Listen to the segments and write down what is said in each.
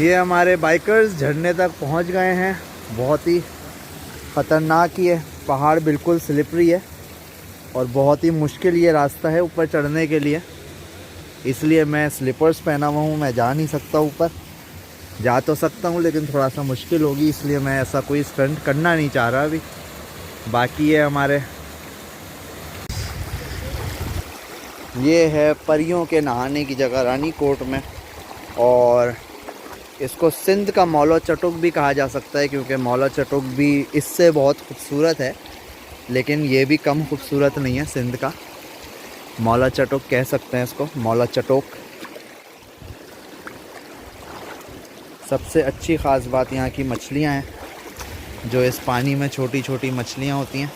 ये हमारे बाइकर्स झरने तक पहुंच गए हैं। बहुत ही ख़तरनाक ये पहाड़ बिल्कुल स्लिपरी है और बहुत ही मुश्किल ये रास्ता है ऊपर चढ़ने के लिए, इसलिए मैं स्लीपर्स पहना हुआ हूँ। मैं जा नहीं सकता ऊपर, जा तो सकता हूँ लेकिन थोड़ा सा मुश्किल होगी, इसलिए मैं ऐसा कोई स्टंट करना नहीं चाह रहा अभी। बाकी ये है परियों के नहाने की जगह रानी कोट में, और इसको सिंध का मौला चटुक भी कहा जा सकता है क्योंकि मौला चटुक भी इससे बहुत खूबसूरत है, लेकिन ये भी कम खूबसूरत नहीं है सिंध का। मौला चटुक कह सकते हैं इसको, मौला चटोक। सबसे अच्छी ख़ास बात यहाँ की मछलियाँ हैं, जो इस पानी में छोटी छोटी मछलियाँ होती हैं।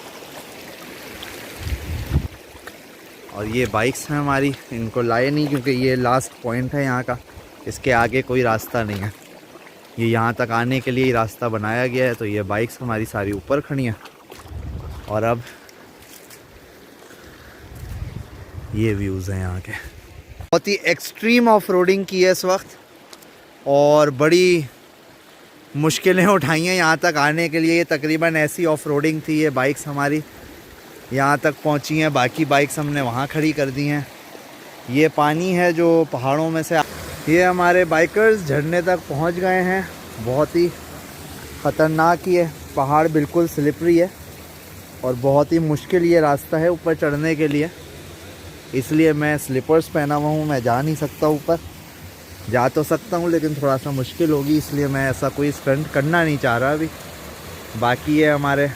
और ये बाइक्स हैं हमारी, इनको लाए नहीं क्योंकि ये लास्ट पॉइंट है यहाँ का, इसके आगे कोई रास्ता नहीं है। ये यहाँ तक आने के लिए ही रास्ता बनाया गया है, तो ये बाइक्स हमारी सारी ऊपर खड़ी हैं। और अब ये व्यूज़ हैं यहाँ के। बहुत ही एक्सट्रीम ऑफ रोडिंग की है इस वक्त और बड़ी मुश्किलें उठाई हैं यहाँ तक आने के लिए। ये तकरीबन ऐसी ऑफ रोडिंग थी। ये बाइक्स हमारी यहाँ तक पहुँची हैं, बाकी बाइक्स हमने वहाँ खड़ी कर दी हैं। ये पानी है जो पहाड़ों में से। ये हमारे बाइकर्स झरने तक पहुँच गए हैं। बहुत ही ख़तरनाक ये पहाड़ बिल्कुल स्लिपरी है और बहुत ही मुश्किल ये रास्ता है ऊपर चढ़ने के लिए, इसलिए मैं स्लीपर्स पहना हुआ हूँ। मैं जा नहीं सकता ऊपर, जा तो सकता हूँ लेकिन थोड़ा सा मुश्किल होगी, इसलिए मैं ऐसा कोई स्टंट करना नहीं चाह रहा अभी। बाकी ये हमारे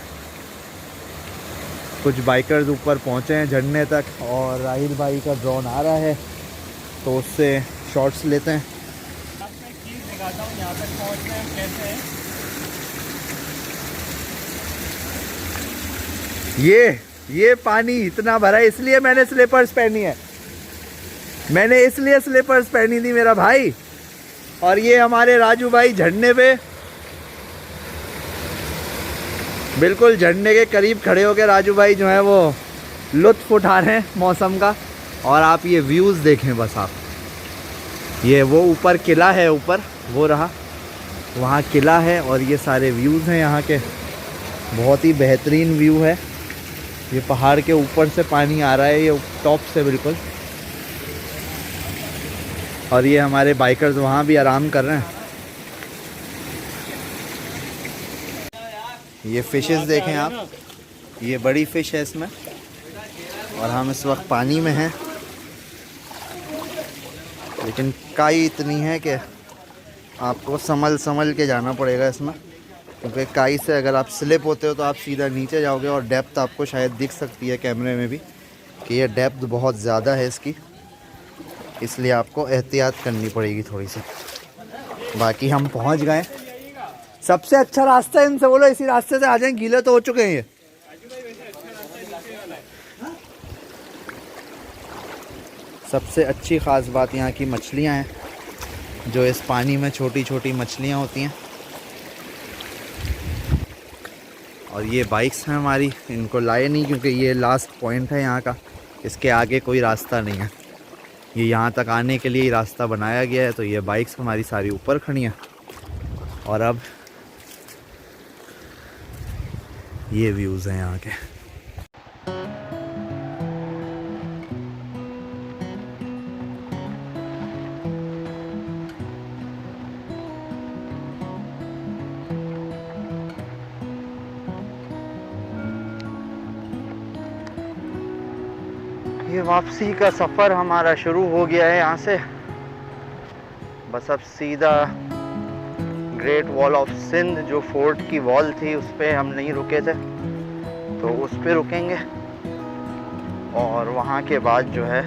कुछ बाइकर्स ऊपर पहुँचे हैं झरने तक, और राहिल भाई का ड्रोन आ रहा है तो उससे शॉट्स लेते हैं। दिखाता हूँ यहाँ तक पहुँचने में कैसे है। ये पानी इतना भरा है, इसलिए मैंने स्लीपर्स पहनी है। मैंने इसलिए स्लीपर्स पहनी थी मेरा भाई। और ये हमारे राजू भाई झरने पे बिल्कुल झरने के करीब खड़े होकर राजू भाई जो है वो लुत्फ उठा रहे हैं मौसम का। और आप ये व्यूज़ देखें बस आप। ये वो ऊपर किला है, ऊपर वो रहा, वहाँ किला है और ये सारे व्यूज़ हैं यहाँ के। बहुत ही बेहतरीन व्यू है। ये पहाड़ के ऊपर से पानी आ रहा है, ये टॉप से बिल्कुल। और ये हमारे बाइकर्स वहाँ भी आराम कर रहे हैं। ये फिशेस देखें आप, ये बड़ी फ़िश है इसमें, और हम इस वक्त पानी में हैं। लेकिन काई इतनी है कि आपको संभल के जाना पड़ेगा इसमें, क्योंकि काई से अगर आप स्लिप होते हो तो आप सीधा नीचे जाओगे। और डेप्थ आपको शायद दिख सकती है कैमरे में भी कि ये डेप्थ बहुत ज़्यादा है इसकी, इसलिए आपको एहतियात करनी पड़ेगी थोड़ी सी। बाकी हम पहुंच गए। सबसे अच्छा रास्ता इनसे बोलो इसी रास्ते से आ जाएं, गीले तो हो चुके हैं ये। सबसे अच्छी ख़ास बात यहाँ की मछलियाँ हैं, जो इस पानी में छोटी छोटी मछलियाँ होती हैं। और ये बाइक्स हैं हमारी, इनको लाए नहीं क्योंकि ये लास्ट पॉइंट है यहाँ का, इसके आगे कोई रास्ता नहीं है। ये यहाँ तक आने के लिए ही रास्ता बनाया गया है, तो ये बाइक्स हमारी सारी ऊपर खड़ी हैं। और अब ये व्यूज़ हैं यहाँ के। ये वापसी का सफ़र हमारा शुरू हो गया है यहाँ से। बस अब सीधा ग्रेट वॉल ऑफ सिंध, जो फोर्ट की वॉल थी, उस पर हम नहीं रुके थे तो उस पर रुकेंगे। और वहाँ के बाद जो है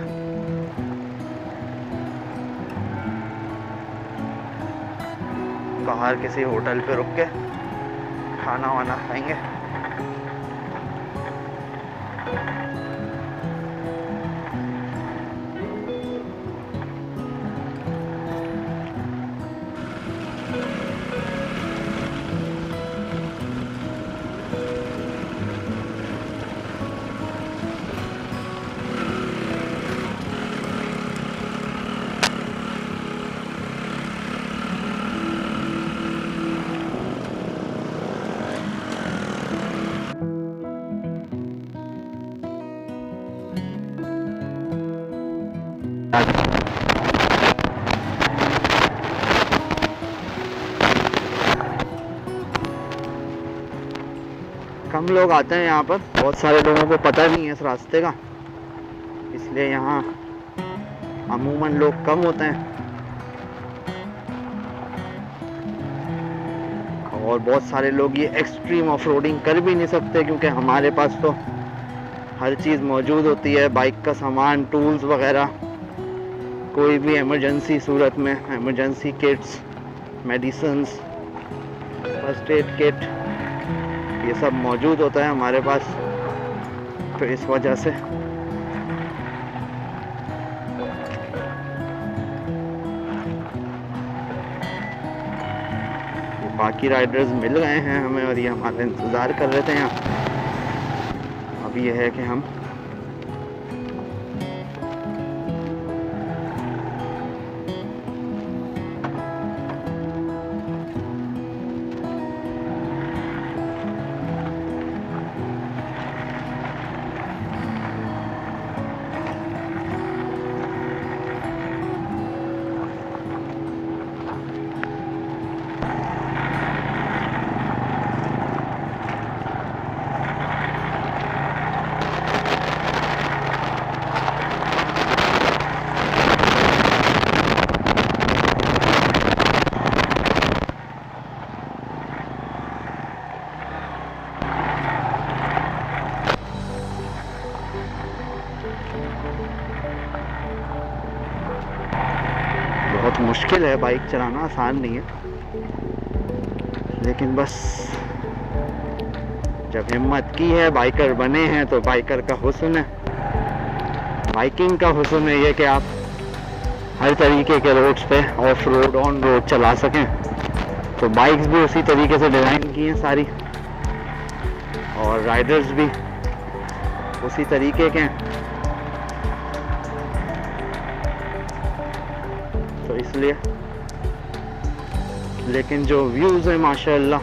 बाहर किसी होटल पे रुक के खाना वाना खाएंगे। कम लोग आते हैं यहाँ पर, बहुत सारे लोगों को पता नहीं है इस रास्ते का, इसलिए यहाँ अमूमन लोग कम होते हैं। और बहुत सारे लोग ये एक्सट्रीम ऑफ रोडिंग कर भी नहीं सकते, क्योंकि हमारे पास तो हर चीज़ मौजूद होती है, बाइक का सामान, टूल्स वगैरह, कोई भी इमरजेंसी सूरत में emergency kits, medicines, first aid kit, ये सब मौजूद होता है हमारे पास। तो इस वजह से बाकी राइडर्स मिल गए हैं हमें और ये हमारा इंतज़ार कर रहे थे यहाँ। अब ये है कि हम बहुत मुश्किल है, बाइक चलाना आसान नहीं है, लेकिन बस जब हिम्मत की है, बाइकर बने हैं, तो बाइकर का हुस्न है, बाइकिंग का हुस्न है ये कि आप हर तरीके के रोड्स पे ऑफ रोड, ऑन रोड चला सकें। तो बाइक्स भी उसी तरीके से डिज़ाइन की हैं सारी, और राइडर्स भी उसी तरीके के हैं। तो इसलिए, लेकिन जो व्यूज़ है माशाल्लाह,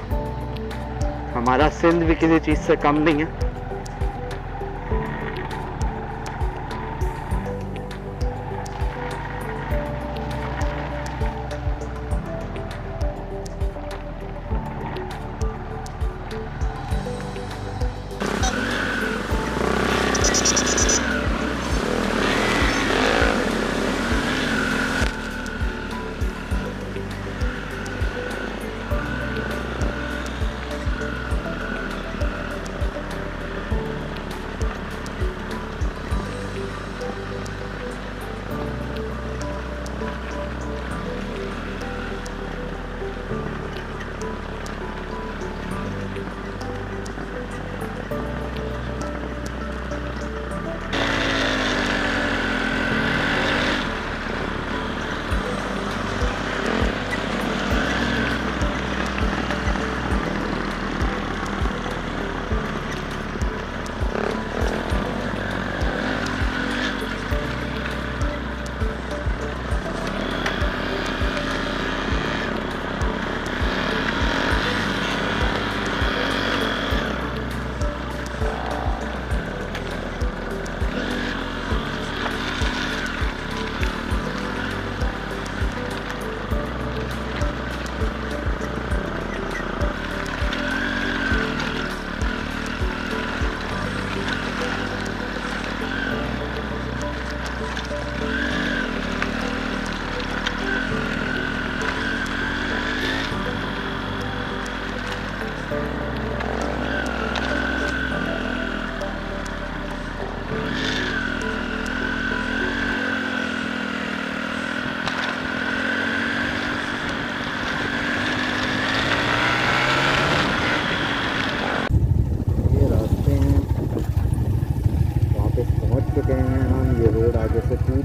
हमारा सिंध भी किसी चीज़ से कम नहीं है।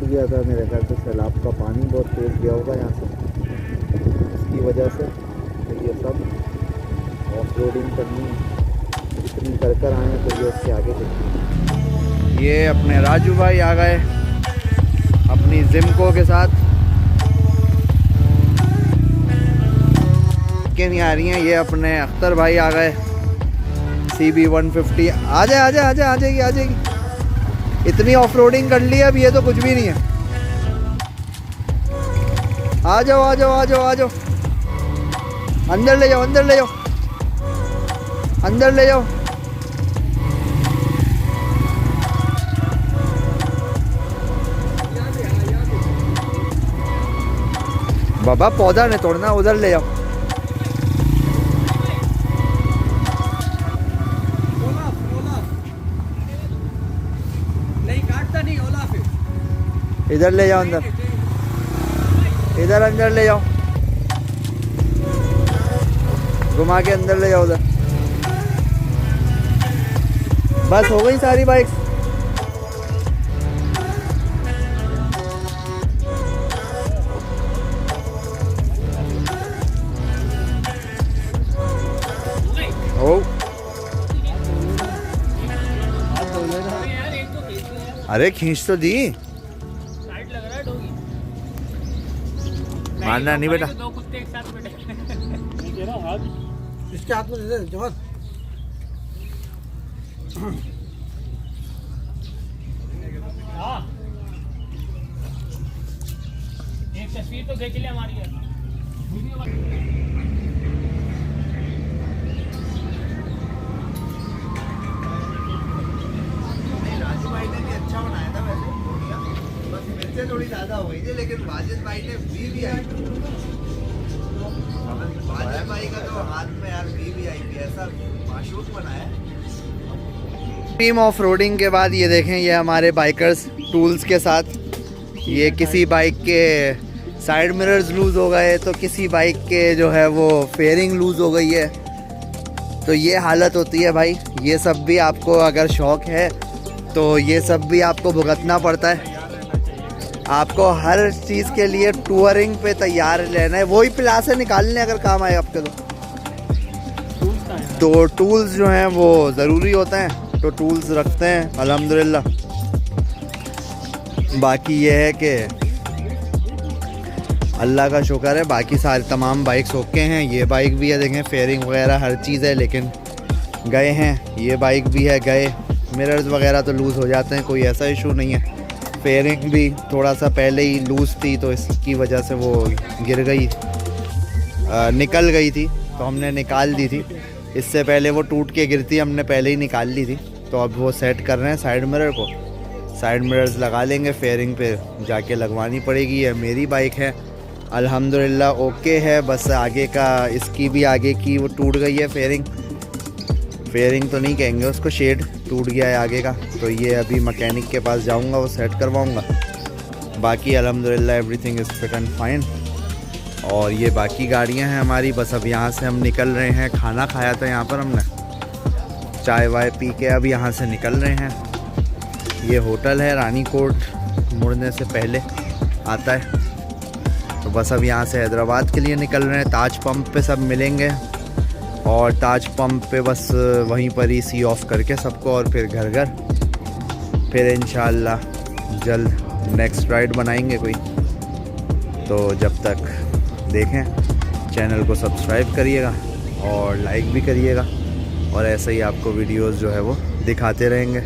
गया था, मेरे ख्याल से सैलाब का पानी बहुत तेज़ गया होगा यहाँ से, इसकी वजह से ये सब ऑफ रोडिंग करनी इतनी कर आए हैं, तो ये उसके आगे देखिए। ये अपने राजू भाई आ गए अपनी जिमको के साथ, के नहीं आ रही हैं। ये अपने अख्तर भाई आ गए CB 150। आ जाएगी। इतनी ऑफ रोडिंग कर ली, अब ये तो कुछ भी नहीं है। आ जाओ आ जाओ आ जाओ आ जाओ, अंदर ले जाओ अंदर ले जाओ अंदर ले जाओ। बाबा पौधा नहीं तोड़ना, उधर ले जाओ। नहीं काटता नहीं ओला फिर। इधर ले जाओ अंदर, इधर अंदर ले जाओ, घुमा के अंदर ले जाओ उधर। बस हो गई सारी बाइक्स। ओ अरे खींच तो दी, टाइट लग रहा है डोगी। मारना नहीं बेटा। दो कुत्ते एक साथ बैठे। इसके हाथ में दे दे जवान। हाँ एक तस्वीर तो देख लिया हमारी है। राजू भाई ने भी अच्छा बनाया था वैसे, बस मिर्चें थोड़ी ज्यादा हो गई थी, लेकिन वाजिद भाई ने भी आई। वाजिद भाई का तो हाथ में यार भी आई थी, ऐसा माशूक बनाया। टीम ऑफ रोडिंग के बाद ये देखें, ये हमारे बाइकर्स टूल्स के साथ, ये किसी बाइक के साइड मिरर्स लूज़ हो गए, तो किसी बाइक के जो है वो फेयरिंग लूज़ हो गई है। तो ये हालत होती है भाई। ये सब भी आपको अगर शौक है तो ये सब भी आपको भुगतना पड़ता है। आपको हर चीज़ के लिए टूरिंग पे तैयार रहना है, वही प्लास है निकालने अगर काम आए आपके तो टूल्स जो हैं वो ज़रूरी होते हैं, तो टूल्स रखते हैं अल्हम्दुलिल्लाह। बाकी ये है कि अल्लाह का शुक्र है, बाकी सारे तमाम बाइक्स ओके हैं। ये बाइक भी है, देखें फेयरिंग वगैरह हर चीज़ है, लेकिन गए हैं। ये बाइक भी है, गए। मिरर्स वगैरह तो लूज़ हो जाते हैं, कोई ऐसा इशू नहीं है। फेयरिंग भी थोड़ा सा पहले ही लूज़ थी, तो इसकी वजह से वो गिर गई, निकल गई थी, तो हमने निकाल दी थी। इससे पहले वो टूट के गिरती, हमने पहले ही निकाल ली थी। तो अब वो सेट कर रहे हैं साइड मिरर को, साइड मिरर्स लगा लेंगे। फेयरिंग पे जाके लगवानी पड़ेगी। ये मेरी बाइक है, अल्हम्दुलिल्लाह ओके है। बस आगे का, इसकी भी आगे की वो टूट गई है फेयरिंग। फेयरिंग तो नहीं कहेंगे उसको, शेड टूट गया है आगे का। तो ये अभी मैकेनिक के पास जाऊंगा, वो सेट करवाऊंगा। बाकी अल्हम्दुलिल्लाह everything is fit and fine. और ये बाकी गाड़ियां हैं हमारी। बस अब यहाँ से हम निकल रहे हैं। खाना खाया था यहाँ पर हमने, चाय वाय पी के अब यहाँ से निकल रहे हैं। ये होटल है रानी कोट मुड़ने से पहले आता है। तो बस अब यहाँ से हैदराबाद के लिए निकल रहे हैं। ताज पंप पे सब मिलेंगे, और ताज पंप पे बस वहीं पर ही सी ऑफ करके सबको, और फिर घर घर। फिर इंशाअल्लाह जल्द नेक्स्ट राइड बनाएंगे कोई। तो जब तक देखें, चैनल को सब्सक्राइब करिएगा और लाइक भी करिएगा, और ऐसे ही आपको वीडियोस जो है वो दिखाते रहेंगे।